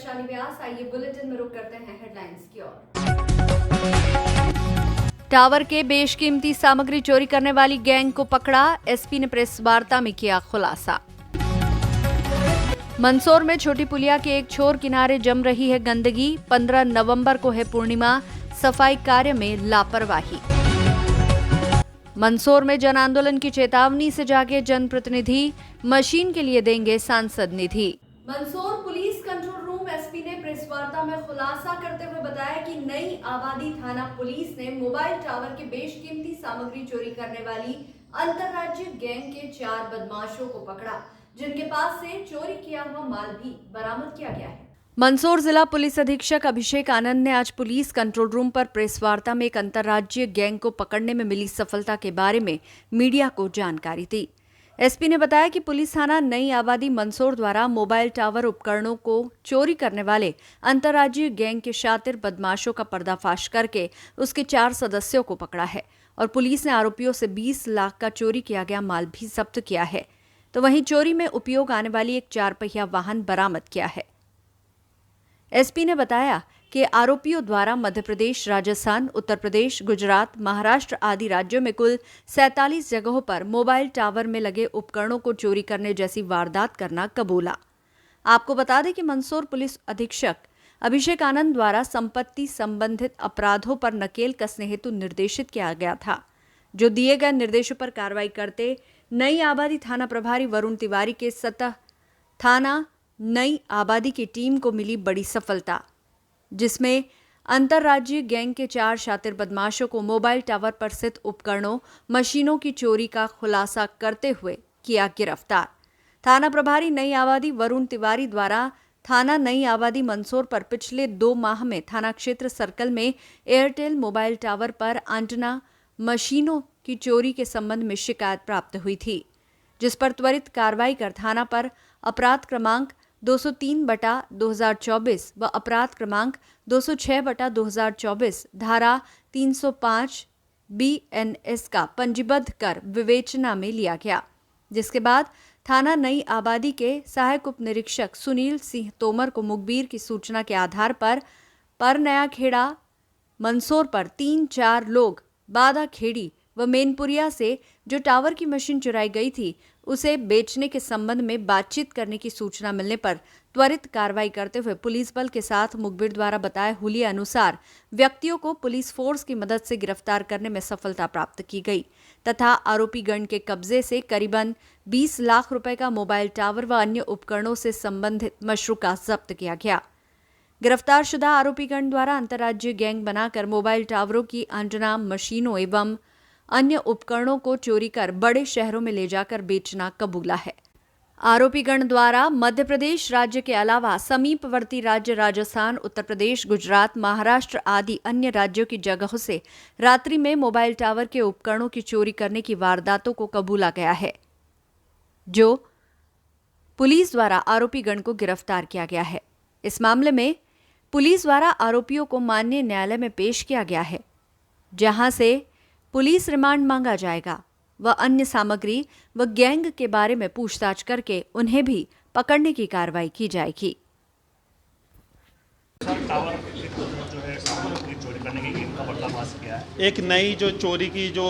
वैशाली व्यास। आइए बुलेटिन में रुक करते हैं हेडलाइंस की ओर। टावर के बेशकीमती सामग्री चोरी करने वाली गैंग को पकड़ा, एसपी ने प्रेस वार्ता में किया खुलासा। मंदसौर में छोटी पुलिया के एक छोर किनारे जम रही है गंदगी, 15 नवंबर को है पूर्णिमा, सफाई कार्य में लापरवाही। मंदसौर में जन आंदोलन की चेतावनी से जागे जनप्रतिनिधि, मशीन के लिए देंगे सांसद निधि। Mandsaur police control room SP ने प्रेस वार्ता में खुलासा करते हुए बताया कि नई आबादी थाना पुलिस ने मोबाइल टावर के बेशकीमती सामग्री चोरी करने वाली अंतर्राज्यीय गैंग के 4 बदमाशों को पकड़ा, जिनके पास से चोरी किया हुआ माल भी बरामद किया गया है। मंदसौर जिला पुलिस अधीक्षक अभिषेक आनंद ने आज पुलिस कंट्रोल रूम पर प्रेस वार्ता में एक अंतर्राज्यीय गैंग को पकड़ने में मिली सफलता के बारे में मीडिया को जानकारी दी। एसपी ने बताया कि पुलिस थाना नई आबादी मंदसौर द्वारा मोबाइल टावर उपकरणों को चोरी करने वाले अंतर्राज्यीय गैंग के शातिर बदमाशों का पर्दाफाश करके उसके 4 सदस्यों को पकड़ा है और पुलिस ने आरोपियों से 20 लाख का चोरी किया गया माल भी जब्त किया है। तो वहीं चोरी में उपयोग आने वाली एक 4 पहिया वाहन बरामद किया है। एसपी ने बताया कि आरोपियों द्वारा मध्य प्रदेश, राजस्थान, उत्तर प्रदेश, गुजरात, महाराष्ट्र आदि राज्यों में कुल 47 जगहों पर मोबाइल टावर में लगे उपकरणों को चोरी करने जैसी वारदात करना कबूला। आपको बता दें कि मंदसौर पुलिस अधीक्षक अभिषेक आनंद द्वारा संपत्ति संबंधित अपराधों पर नकेल कसने हेतु निर्देशित किया गया था। जो दिए गए निर्देशों पर कार्रवाई करते नई आबादी थाना प्रभारी वरुण तिवारी के सतह थाना नई आबादी की टीम को मिली बड़ी सफलता, जिसमें अंतर्राज्यीय गैंग के 4 शातिर बदमाशों को मोबाइल टावर पर स्थित उपकरणों, मशीनों की चोरी का खुलासा करते हुए किया गिरफ्तार। थाना प्रभारी नई आबादी वरुण तिवारी द्वारा थाना नई आबादी मंदसौर पर पिछले 2 माह में थाना क्षेत्र सर्कल में एयरटेल मोबाइल टावर पर एंटेना मशीनों की चोरी के संबंध में शिकायत प्राप्त हुई थी, जिस पर त्वरित कार्रवाई कर थाना पर अपराध क्रमांक 203/2024 व अपराध क्रमांक 206/2024 धारा 305 BNS का पंजीबद्ध कर विवेचना में लिया गया, जिसके बाद थाना नई आबादी के सहायक उप निरीक्षक सुनील सिंह तोमर को मुखबिर की सूचना के आधार पर नया खेड़ा मंदसौर पर 3-4 लोग बादा खेड़ी व मेनपुरिया से जो टावर की मशीन चुराई गई थी उसे बेचने के संबंध में बातचीत करने की सूचना मिलने पर त्वरित कार्रवाई करते हुए पुलिस बल के साथ मुखबिर द्वारा बताए हुलिया अनुसार व्यक्तियों को पुलिस फोर्स की मदद से गिरफ्तार करने में सफलता प्राप्त की गई तथा आरोपी गण के कब्जे से करीबन 20 लाख रुपए का मोबाइल टावर व अन्य उपकरणों से संबंधित मशरूका जब्त किया गया। गिरफ्तार शुदा आरोपी गण द्वारा अंतर्राज्यीय गैंग बनाकर मोबाइल टावरों की एंटेना मशीनों एवं अन्य उपकरणों को चोरी कर बड़े शहरों में ले जाकर बेचना कबूला है। आरोपी गण द्वारा मध्य प्रदेश राज्य के अलावा समीपवर्ती राज्य राजस्थान, उत्तर प्रदेश, गुजरात, महाराष्ट्र आदि अन्य राज्यों की जगहों से रात्रि में मोबाइल टावर के उपकरणों की चोरी करने की वारदातों को कबूला गया है, जो पुलिस द्वारा आरोपी गण को गिरफ्तार किया गया है। इस मामले में पुलिस द्वारा आरोपियों को माननीय न्यायालय में पेश किया गया है, जहां से पुलिस रिमांड मांगा जाएगा व अन्य सामग्री व गैंग के बारे में पूछताछ करके उन्हें भी पकड़ने की कार्रवाई की जाएगी। एक नई जो चोरी की जो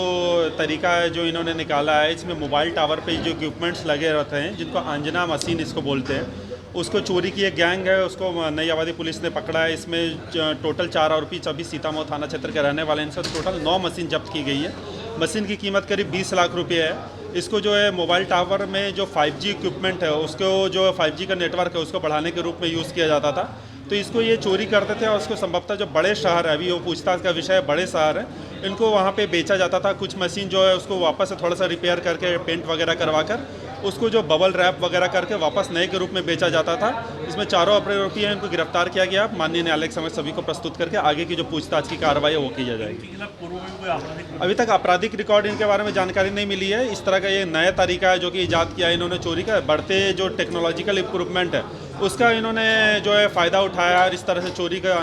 तरीका है जो इन्होंने निकाला है, इसमें मोबाइल टावर पे जो इक्विपमेंट्स लगे रहते हैं जिनको अंजना मशीन इसको बोलते हैं, उसको चोरी की एक गैंग है, उसको नई आबादी पुलिस ने पकड़ा है। इसमें टोटल 4 आरोपी सभी सीतामऊ थाना क्षेत्र के रहने वाले, इनसे टोटल 9 मशीन जब्त की गई है। मशीन की कीमत करीब 20 लाख रुपये है। इसको जो है मोबाइल टावर में जो 5G इक्विपमेंट है उसको जो 5G का नेटवर्क है उसको बढ़ाने के रूप में यूज़ किया जाता था, तो इसको ये चोरी करते थे और उसको संभवतः जो बड़े शहर है, अभी वो पूछताछ का विषय है, बड़े शहर है, इनको वहाँ पे बेचा जाता था। कुछ मशीन जो है उसको वापस से थोड़ा सा रिपेयर करके पेंट वगैरह करवा कर उसको जो बबल रैप वगैरह करके वापस नए के रूप में बेचा जाता था। इसमें 4 आरोपी हैं, इनको गिरफ्तार किया गया। माननीय न्यायालय के समक्ष सभी को प्रस्तुत करके आगे की जो पूछताछ की कार्रवाई है वो की जाएगी। अभी तक आपराधिक रिकॉर्ड इनके बारे में जानकारी नहीं मिली है। इस तरह का ये नया तरीका है जो कि ईजाद किया है इन्होंने चोरी का। बढ़ते जो टेक्नोलॉजिकल इक्विपमेंट है उसका इन्होंने जो है फ़ायदा उठाया और इस तरह से चोरी का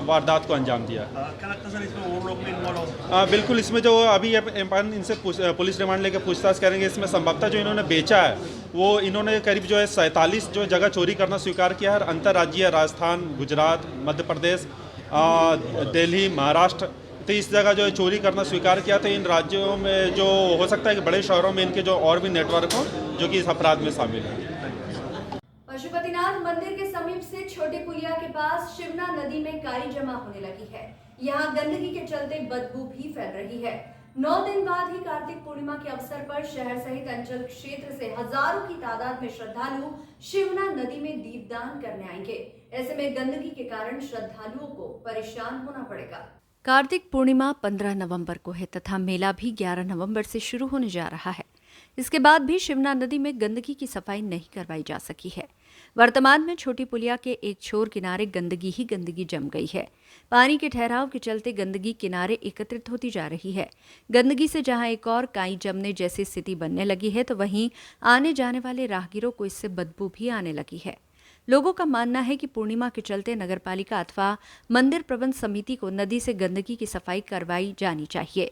वारदात को अंजाम दिया। क्या लगता है सर इसमें और लोग भी इन्वॉल्व हो? बिल्कुल, इसमें जो अभी अपन इनसे पुलिस रिमांड लेकर पूछताछ करेंगे, इसमें संभवतः जो इन्होंने बेचा है वो इन्होंने करीब जो है 47 जो जगह चोरी करना स्वीकार किया है। और अंतर्राज्यीय राजस्थान, गुजरात, मध्य प्रदेश, दिल्ली, महाराष्ट्र, तो इस जगह जो है चोरी करना स्वीकार किया। तो इन राज्यों में जो हो सकता है कि बड़े शहरों में इनके जो और भी नेटवर्क हो जो कि इस अपराध में शामिल है। पशुपतिनाथ मंदिर के समीप से छोटे पुलिया के पास शिवना नदी में काई जमा होने लगी है। यहाँ गंदगी के चलते बदबू भी फैल रही है। 9 दिन बाद ही कार्तिक पूर्णिमा के अवसर पर शहर सहित अंचल क्षेत्र से हजारों की तादाद में श्रद्धालु शिवना नदी में दीपदान करने आएंगे। ऐसे में गंदगी के कारण श्रद्धालुओं को परेशान होना पड़ेगा। कार्तिक पूर्णिमा 15 नवंबर को है तथा मेला भी 11 नवंबर से शुरू होने जा रहा है। इसके बाद भी शिवना नदी में गंदगी की सफाई नहीं करवाई जा सकी है। वर्तमान में छोटी पुलिया के एक छोर किनारे गंदगी ही गंदगी जम गई है। पानी के ठहराव के चलते गंदगी किनारे एकत्रित होती जा रही है। गंदगी से जहां एक और काई जमने जैसी स्थिति बनने लगी है, तो वहीं आने जाने वाले राहगीरों को इससे बदबू भी आने लगी है। लोगों का मानना है कि पूर्णिमा के चलते नगरपालिका अथवा मंदिर प्रबंध समिति को नदी से गंदगी की सफाई करवाई जानी चाहिए।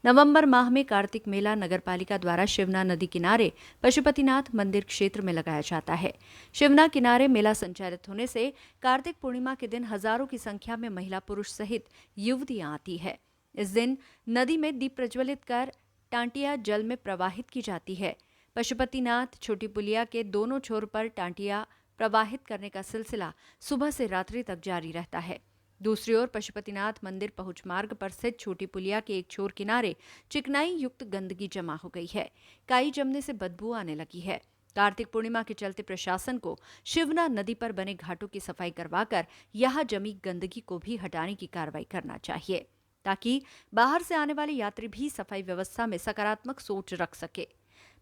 नवंबर माह में कार्तिक मेला नगरपालिका द्वारा शिवना नदी किनारे पशुपतिनाथ मंदिर क्षेत्र में लगाया जाता है। शिवना किनारे मेला संचालित होने से कार्तिक पूर्णिमा के दिन हजारों की संख्या में महिला पुरुष सहित युवतियां आती है। इस दिन नदी में दीप प्रज्वलित कर टांटिया जल में प्रवाहित की जाती है। पशुपतिनाथ छोटी पुलिया के दोनों छोर पर टांटिया प्रवाहित करने का सिलसिला सुबह से रात्रि तक जारी रहता है। दूसरी ओर पशुपतिनाथ मंदिर पहुंच मार्ग पर स्थित छोटी पुलिया के एक छोर किनारे चिकनाई युक्त गंदगी जमा हो गई है। काई जमने से बदबू आने लगी है। कार्तिक पूर्णिमा के चलते प्रशासन को शिवना नदी पर बने घाटों की सफाई करवाकर यहां जमी गंदगी को भी हटाने की कार्रवाई करना चाहिए, ताकि बाहर से आने वाले यात्री भी सफाई व्यवस्था में सकारात्मक सोच रख सके।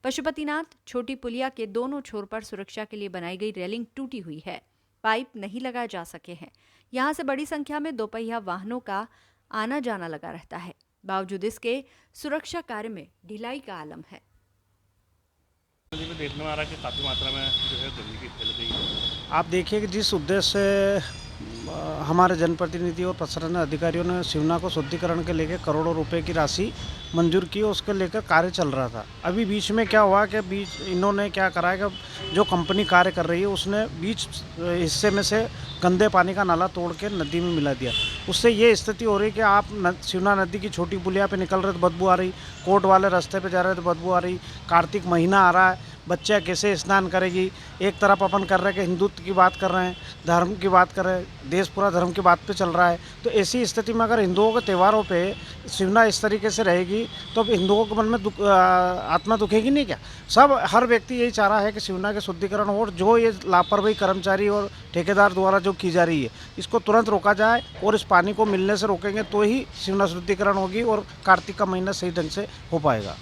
पशुपतिनाथ छोटी पुलिया के दोनों छोर पर सुरक्षा के लिए बनाई गई रेलिंग टूटी हुई है। पाइप नहीं लगाए जा सके हैं। यहां से बड़ी संख्या में दोपहिया वाहनों का आना जाना लगा रहता है। बावजूद इसके सुरक्षा कार्य में ढिलाई का आलम है। देखने में आ रहा है कि काफ़ी मात्रा में जो है गंदगी फैल गई है। आप देखिए कि जिस उद्देश्य से हमारे जनप्रतिनिधि और प्रशासन अधिकारियों ने शिवना को शुद्धिकरण के लेकर करोड़ों रुपए की राशि मंजूर की, उसके लेकर कार्य चल रहा था। अभी बीच में क्या हुआ कि इन्होंने क्या करा है कि जो कंपनी कार्य कर रही है उसने बीच हिस्से में से गंदे पानी का नाला तोड़ के नदी में मिला दिया। उससे ये स्थिति हो रही कि आप शिवना नदी की छोटी पुलिया पे निकल रहे तो बदबू आ रही, कोर्ट वाले रास्ते पे जा रहे तो बदबू आ रही। कार्तिक महीना आ रहा है, बच्चा कैसे स्नान करेगी। एक तरफ अपन कर रहे हैं कि हिंदुत्व की बात कर रहे हैं, धर्म की बात कर रहे हैं, देश पूरा धर्म की बात पे चल रहा है। तो ऐसी स्थिति में अगर हिंदुओं के त्योहारों पे शिवना इस तरीके से रहेगी तो अब हिंदुओं के मन में आत्मा दुखेगी नहीं क्या? हर व्यक्ति यही चाह रहा है कि शिवना के शुद्धिकरण हो, और जो ये लापरवाही कर्मचारी और ठेकेदार द्वारा जो की जा रही है इसको तुरंत रोका जाए, और इस पानी को मिलने से रोकेंगे तो ही शिवना शुद्धिकरण होगी और कार्तिक का महीना सही ढंग से हो पाएगा।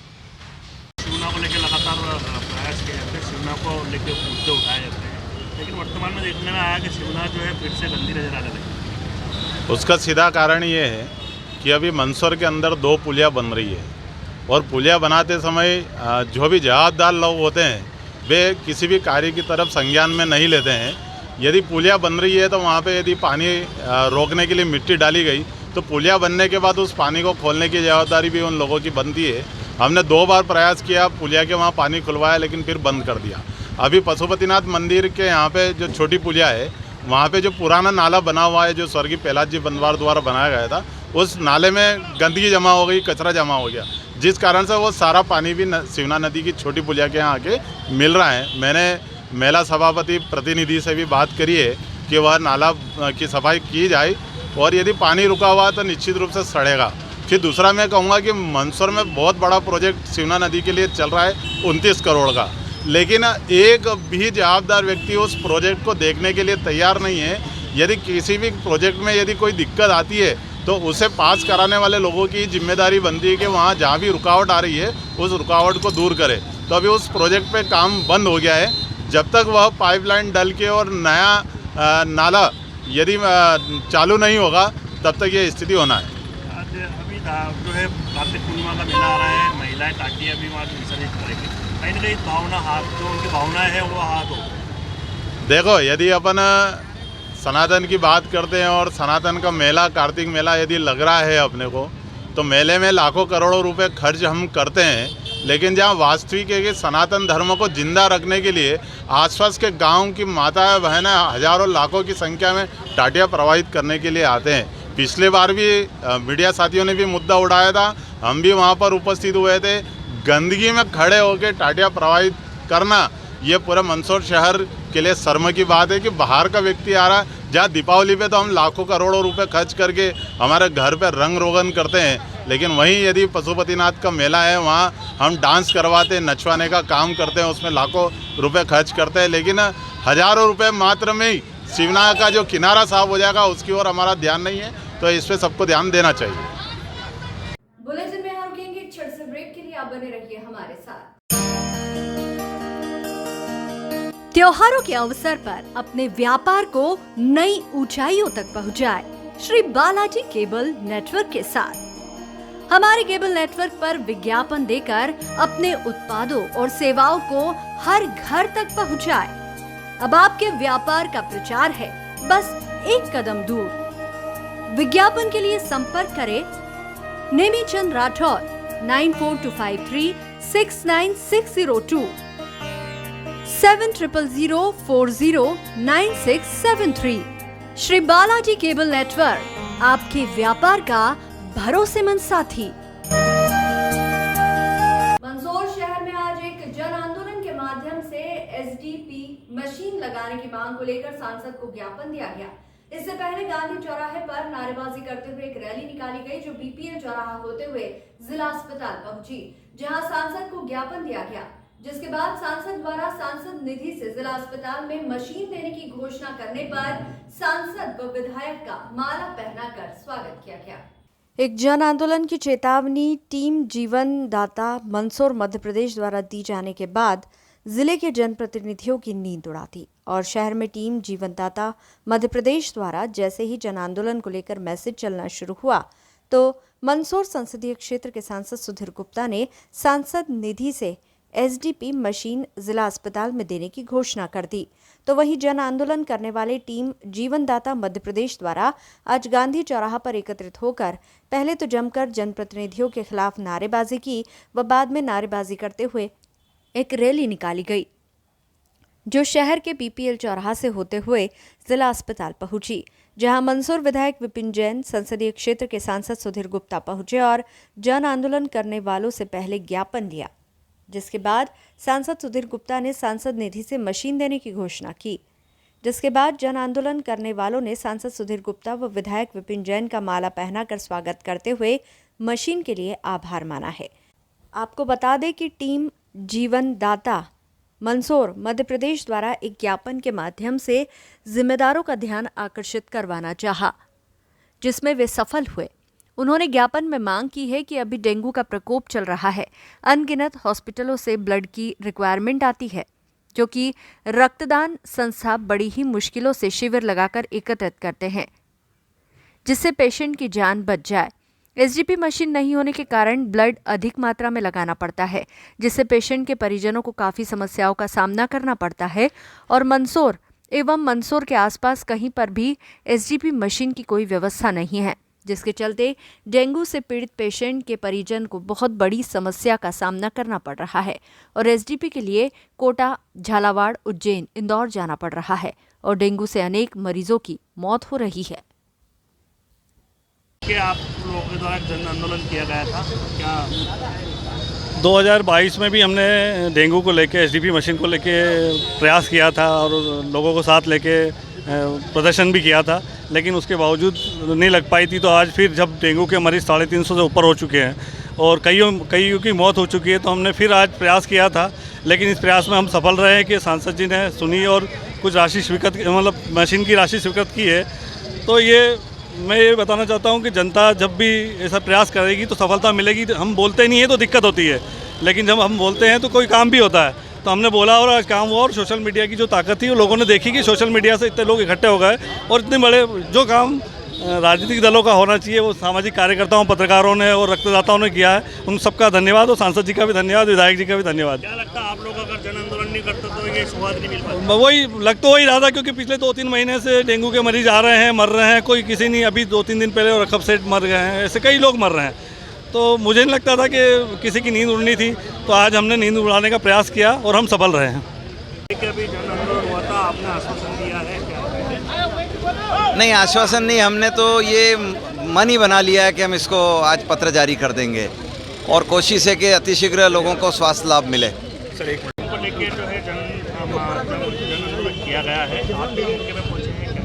शिवना को लेकर लगातार प्रयास किए जाते हैं, शिवना को लेकर मुद्दे उठाए जाते हैं, लेकिन वर्तमान में देखने में आया कि शिवना जो है फिर से गंदी नजर आने लगी। उसका सीधा कारण ये है कि अभी मंदसौर के अंदर 2 पुलिया बन रही है, और पुलिया बनाते समय जो भी जवाबदार लोग होते हैं वे किसी भी कार्य की तरफ संज्ञान में नहीं लेते हैं। यदि पुलिया बन रही है तो वहाँ पे यदि पानी रोकने के लिए मिट्टी डाली गई तो पुलिया बनने के बाद उस पानी को खोलने की जवाबदारी भी उन लोगों की बनती है। हमने 2 बार प्रयास किया, पुलिया के वहाँ पानी खुलवाया, लेकिन फिर बंद कर दिया। अभी पशुपतिनाथ मंदिर के यहाँ पे जो छोटी पुलिया है वहाँ पे जो पुराना नाला बना हुआ है, जो स्वर्गीय प्रहलाद जी बनवार द्वारा बनाया गया था, उस नाले में गंदगी जमा हो गई, कचरा जमा हो गया, जिस कारण से वो सारा पानी भी शिवना नदी की छोटी पुलिया के यहाँ आके मिल रहा है। मैंने मेला सभापति प्रतिनिधि से भी बात करी है कि वह नाला की सफाई की जाए, और यदि पानी रुका हुआ तो निश्चित रूप से सड़ेगा। फिर दूसरा मैं कहूँगा कि मंदसौर में बहुत बड़ा प्रोजेक्ट शिवना नदी के लिए चल रहा है 29 करोड़ का, लेकिन एक भी जवाबदार व्यक्ति उस प्रोजेक्ट को देखने के लिए तैयार नहीं है। यदि किसी भी प्रोजेक्ट में यदि कोई दिक्कत आती है तो उसे पास कराने वाले लोगों की जिम्मेदारी बनती है कि वहाँ जहाँ भी रुकावट आ रही है उस रुकावट को दूर करे। तो अभी उस प्रोजेक्ट पे काम बंद हो गया है। जब तक वह पाइपलाइन डल के और नया नाला यदि चालू नहीं होगा तब तक ये स्थिति होना है। अभी जो है कार्तिक पूर्णिमा का मेला आ रहा है, महिलाएं टाटियाँ भी वहाँ विसर्जित करेंगी, कहीं ना कहीं भावना हाथ जो उनकी भावनाएं है वो हाथ हो। देखो, यदि अपन सनातन की बात करते हैं और सनातन का मेला, कार्तिक मेला यदि लग रहा है अपने को, तो मेले में लाखों करोड़ों रुपए खर्च हम करते हैं, लेकिन जहाँ वास्तविक है कि सनातन धर्म को जिंदा रखने के लिए आसपास के गांव की माताएं बहनें हजारों लाखों की संख्या में टाटियाँ प्रवाहित करने के लिए आते हैं। पिछले बार भी मीडिया साथियों ने भी मुद्दा उठाया था, हम भी वहाँ पर उपस्थित हुए थे। गंदगी में खड़े होकर टाटियाँ प्रवाहित करना ये पूरे मंदसौर शहर के लिए शर्म की बात है कि बाहर का व्यक्ति आ रहा है। जहाँ दीपावली पे तो हम लाखों करोड़ों रुपए खर्च करके हमारे घर पे रंग रोगन करते हैं, लेकिन वहीं यदि पशुपतिनाथ का मेला है वहाँ हम डांस करवाते, नचवाने का काम करते हैं, उसमें लाखों रुपए खर्च करते हैं, लेकिन हजारों रुपए मात्र में ही शिवना का जो किनारा साफ हो जाएगा उसकी ओर हमारा ध्यान नहीं है। तो इस पर सबको ध्यान देना चाहिए। बुलेटिन में हम रुकेंगे एक छोटे से ब्रेक के लिए, आप बने रहिए हमारे साथ। त्योहारों के अवसर पर अपने व्यापार को नई ऊंचाइयों तक पहुंचाए श्री बालाजी केबल नेटवर्क के साथ। हमारे केबल नेटवर्क पर विज्ञापन देकर अपने उत्पादों और सेवाओं को हर घर तक पहुंचाए। अब आपके व्यापार का प्रचार है बस एक कदम दूर। विज्ञापन के लिए संपर्क करें नेमीचंद राठौर 9425369602 7000409673। श्री बालाजी केबल नेटवर्क, आपके व्यापार का भरोसेमंद साथी। मंदसौर शहर में आज एक जन आंदोलन के माध्यम से एसडीपी मशीन लगाने की मांग को लेकर सांसद को ज्ञापन दिया गया। इससे पहले गांधी चौराहे पर नारेबाजी करते हुए एक रैली निकाली गई जो बीपीएल चौराहा होते हुए जिला अस्पताल पहुंची, जहां सांसद को ज्ञापन दिया गया, जिसके बाद सांसद द्वारा सांसद निधि से जिला अस्पताल में मशीन देने की घोषणा करने पर सांसद व विधायक का माला पहनाकर स्वागत किया गया। एक जन आंदोलन की चेतावनी टीम जीवन दाता मंदसौर मध्य प्रदेश द्वारा दी जाने के बाद जिले के जनप्रतिनिधियों की नींद उड़ा दी और शहर में टीम जीवनदाता मध्य प्रदेश द्वारा जैसे ही जन आंदोलन को लेकर मैसेज चलना शुरू हुआ तो मंदसौर संसदीय क्षेत्र के सांसद सुधीर गुप्ता ने सांसद निधि से एसडीपी मशीन जिला अस्पताल में देने की घोषणा कर दी। तो वहीं जन आंदोलन करने वाले टीम जीवनदाता मध्य प्रदेश द्वारा आज गांधी चौराहा पर एकत्रित होकर पहले तो जमकर जनप्रतिनिधियों के खिलाफ नारेबाजी की व बाद में नारेबाजी करते हुए एक रैली निकाली गई, जो शहर के बीपीएल चौराहा से होते हुए जिला अस्पताल पहुंची, जहां मंदसौर विधायक विपिन जैन, संसदीय क्षेत्र के सांसद सुधीर गुप्ता पहुंचे और जन आंदोलन करने वालों से पहले ज्ञापन लिया, जिसके बाद सांसद सुधीर गुप्ता ने सांसद निधि से मशीन देने की घोषणा की, जिसके बाद जन आंदोलन करने वालों ने सांसद सुधीर गुप्ता व विधायक विपिन जैन का माला पहनाकर स्वागत करते हुए मशीन के लिए आभार माना है। आपको बता दें कि टीम जीवन दाता मंदसौर मध्य प्रदेश द्वारा एक ज्ञापन के माध्यम से जिम्मेदारों का ध्यान आकर्षित करवाना चाहा, जिसमें वे सफल हुए। उन्होंने ज्ञापन में मांग की है कि अभी डेंगू का प्रकोप चल रहा है, अनगिनत हॉस्पिटलों से ब्लड की रिक्वायरमेंट आती है, क्योंकि रक्तदान संस्था बड़ी ही मुश्किलों से शिविर लगाकर एकत्रित करते हैं, जिससे पेशेंट की जान बच जाए। एसडीपी मशीन नहीं होने के कारण ब्लड अधिक मात्रा में लगाना पड़ता है, जिससे पेशेंट के परिजनों को काफ़ी समस्याओं का सामना करना पड़ता है और मंदसौर एवं मंदसौर के आसपास कहीं पर भी एसडीपी मशीन की कोई व्यवस्था नहीं है, जिसके चलते डेंगू से पीड़ित पेशेंट के परिजन को बहुत बड़ी समस्या का सामना करना पड़ रहा है और एसडीपी के लिए कोटा, झालावाड़, उज्जैन, इंदौर जाना पड़ रहा है और डेंगू से अनेक मरीजों की मौत हो रही है। क्या आप लोगों के द्वारा जन आंदोलन किया गया था क्या? 2022 में भी हमने डेंगू को लेके एसडीपी मशीन को लेके प्रयास किया था और लोगों को साथ लेके प्रदर्शन भी किया था, लेकिन उसके बावजूद नहीं लग पाई थी। तो आज फिर जब डेंगू के मरीज़ 350 से ऊपर हो चुके हैं और कईयों की मौत हो चुकी है, तो हमने फिर आज प्रयास किया था, लेकिन इस प्रयास में हम सफल रहे कि सांसद जी ने सुनी और कुछ राशि स्वीकृत, मतलब मशीन की राशि स्वीकृत की है। तो मैं ये बताना चाहता हूँ कि जनता जब भी ऐसा प्रयास करेगी तो सफलता मिलेगी। हम बोलते नहीं है तो दिक्कत होती है, लेकिन जब हम बोलते हैं तो कोई काम भी होता है। तो हमने बोला और आज काम हुआ और सोशल मीडिया की जो ताकत थी वो लोगों ने देखी कि सोशल मीडिया से इतने लोग इकट्ठे हो गए और इतने बड़े जो काम राजनीतिक दलों का होना चाहिए, वो सामाजिक कार्यकर्ताओं, पत्रकारों ने और रक्तदाताओं ने किया है। उन सबका धन्यवाद और सांसद जी का भी धन्यवाद, विधायक जी का भी धन्यवाद। क्या लगता है आप लोग अगर जन आंदोलन नहीं करते तो ये शुरुआत नहीं मिल पाती? वही लग तो वही रहा था, क्योंकि पिछले 2-3 महीने से डेंगू के मरीज आ रहे हैं, मर रहे हैं, कोई किसी नहीं। अभी 2-3 दिन पहले रखब सेठ मर गए हैं, ऐसे कई लोग मर रहे हैं। तो मुझे नहीं लगता था कि किसी की नींद उड़नी थी, तो आज हमने नींद उड़ाने का प्रयास किया और हम सफल रहे हैं। अभी जन आंदोलन हुआ था, आपने आश्वासन दिया है क्या? नहीं, आश्वासन नहीं, हमने तो ये मन ही बना लिया है कि हम इसको आज पत्र जारी कर देंगे और कोशिश है कि अतिशीघ्र लोगों को स्वास्थ्य लाभ मिले। सर एक को लेके जो है जन आंदोलन किया गया है, आप भी मौके में पहुंचे हैं क्या?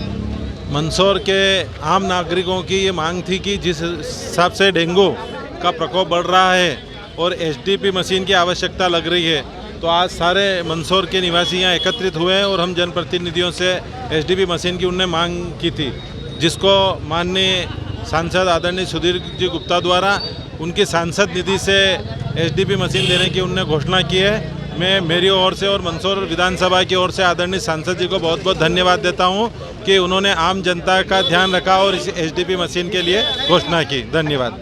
मंदसौर के आम नागरिकों की ये मांग थी कि जिस हिसाब से डेंगू का प्रकोप बढ़ रहा है और एसडीपी मशीन की आवश्यकता लग रही है, तो आज सारे मंदसौर के निवासी यहाँ एकत्रित हुए हैं और हम जनप्रतिनिधियों से एसडीपी मशीन की उनने मांग की थी, जिसको माननीय सांसद आदरणीय सुधीर जी गुप्ता द्वारा उनकी सांसद निधि से एसडीपी मशीन देने की उनने घोषणा की है। मैं मेरी ओर से और मंदसौर विधानसभा की ओर से आदरणीय सांसद जी को बहुत बहुत धन्यवाद देता हूँ कि उन्होंने आम जनता का ध्यान रखा और इस एसडीपी मशीन के लिए घोषणा की। धन्यवाद।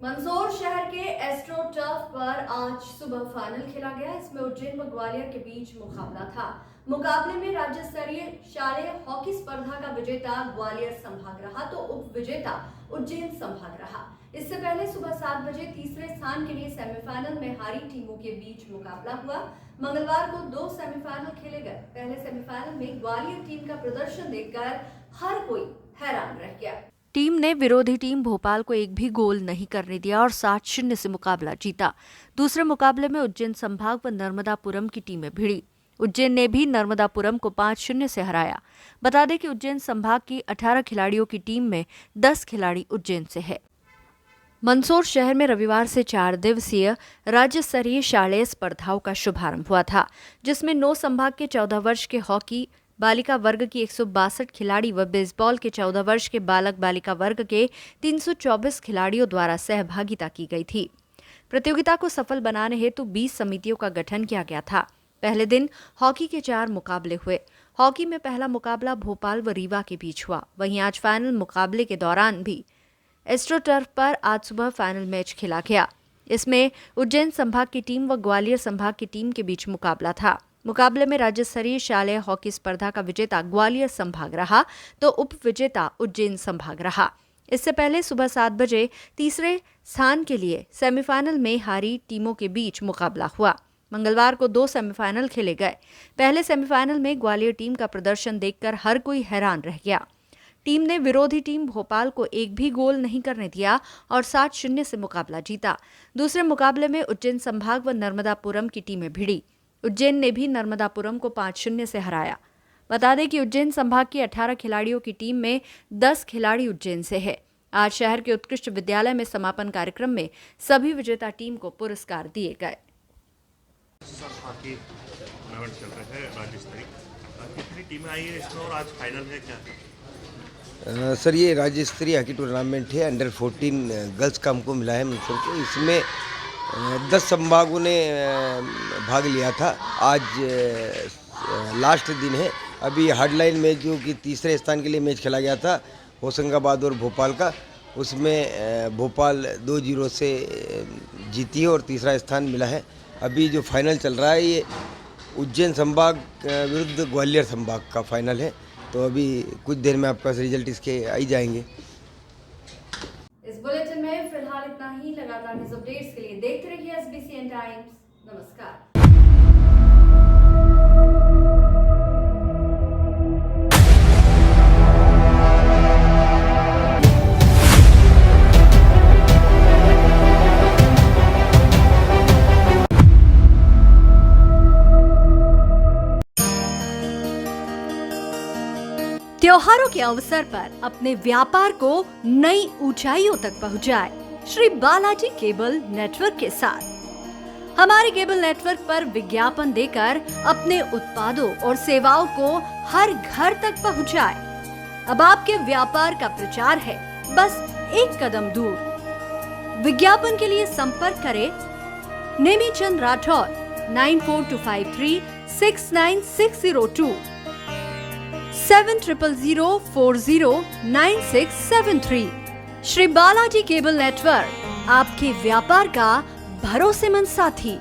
मंदसौर शहर के एस्ट्रो टर्फ पर आज सुबह फाइनल खेला गया। इसमें उज्जैन व ग्वालियर के बीच मुकाबला था। मुकाबले में राज्य स्तरीय शालेय हॉकी स्पर्धा का विजेता ग्वालियर संभाग रहा तो उप विजेता उज्जैन संभाग रहा। इससे पहले सुबह 7 बजे तीसरे स्थान के लिए सेमीफाइनल में हारी टीमों के बीच मुकाबला हुआ। मंगलवार को 2 सेमीफाइनल खेले गए। पहले सेमीफाइनल में ग्वालियर टीम का प्रदर्शन देखकर हर कोई हैरान रह गया। टीम ने विरोधी टीम भोपाल को एक भी गोल नहीं करने दिया और 7-0 से मुकाबला जीता। दूसरे मुकाबले में उज्जैन संभाग व नर्मदापुरम की टीमें भिड़ी। उज्जैन ने भी नर्मदापुरम को 5-0 से हराया। बता दें कि उज्जैन संभाग की 18 खिलाड़ियों की टीम में 10 खिलाड़ी उज्जैन से है। मंदसौर शहर में रविवार से 4 दिवसीय राज्य स्तरीय शालेय स्पर्धाओं का शुभारंभ हुआ था, जिसमें 9 संभाग के 14 वर्ष के हॉकी बालिका वर्ग की 162 खिलाड़ी व बेसबॉल के 14 वर्ष के बालक बालिका वर्ग के 324 खिलाड़ियों द्वारा सहभागिता की गई थी। प्रतियोगिता को सफल बनाने हेतु 20 समितियों का गठन किया गया था। पहले दिन हॉकी के 4 मुकाबले हुए। हॉकी में पहला मुकाबला भोपाल व रीवा के बीच हुआ। वहीं आज फाइनल मुकाबले के दौरान भी एस्ट्रो टर्फ पर आज सुबह फाइनल मैच खेला गया। इसमें उज्जैन संभाग की टीम व ग्वालियर संभाग की टीम के बीच मुकाबला था। मुकाबले में राज्य स्तरीय शालेय हॉकी स्पर्धा का विजेता ग्वालियर संभाग रहा तो उप विजेता उज्जैन संभाग रहा। इससे पहले सुबह 7 बजे तीसरे स्थान के लिए सेमीफाइनल में हारी टीमों के बीच मुकाबला हुआ। मंगलवार को 2 सेमीफाइनल खेले गए। पहले सेमीफाइनल में ग्वालियर टीम का प्रदर्शन देखकर हर कोई हैरान रह गया। टीम ने विरोधी टीम भोपाल को एक भी गोल नहीं करने दिया और 7-0 से मुकाबला जीता। दूसरे मुकाबले में उज्जैन संभाग व नर्मदापुरम की टीमें भिड़ी। उज्जैन ने भी नर्मदापुरम को 5-0 से हराया। बता दें कि उज्जैन संभाग की 18 खिलाड़ियों की टीम में 10 खिलाड़ी उज्जैन से है। आज शहर के उत्कृष्ट विद्यालय में समापन कार्यक्रम में सभी विजेता टीम को पुरस्कार दिए गए। हॉकी टूर्नामेंट चल रहा है राज्य स्तरीय, कितनी टीमें आई है इसमें और आज फाइनल है क्या? सर ये राज्य स्तरीय हॉकी टूर्नामेंट है। अंडर 14 गर्ल्स का हमको मिला है मंदसौर को। इसमें 10 संभागों ने भाग लिया था। आज लास्ट दिन है। अभी हार्डलाइन मैच जो कि तीसरे स्थान के लिए मैच खेला गया था होशंगाबाद और भोपाल का, उसमें भोपाल 2-0 से जीती है और तीसरा स्थान मिला है। अभी जो फाइनल चल रहा है ये उज्जैन संभाग विरुद्ध ग्वालियर संभाग का फाइनल है। तो अभी कुछ देर में आपका रिजल्ट इसके आ ही जाएंगे। इस बुलेटिन में फिलहाल इतना ही। लगातार न्यूज अपडेट्स के लिए देखते रहिए SBCN टाइम्स। नमस्कार। त्योहारों के अवसर पर अपने व्यापार को नई ऊंचाइयों तक पहुंचाए श्री बालाजी केबल नेटवर्क के साथ। हमारे केबल नेटवर्क पर विज्ञापन देकर अपने उत्पादों और सेवाओं को हर घर तक पहुंचाए। अब आपके व्यापार का प्रचार है बस एक कदम दूर। विज्ञापन के लिए संपर्क करें नेमीचंद राठौर 9425369602। 70040967 श्री बालाजी केबल नेटवर्क, आपके व्यापार का भरोसेमंद साथी।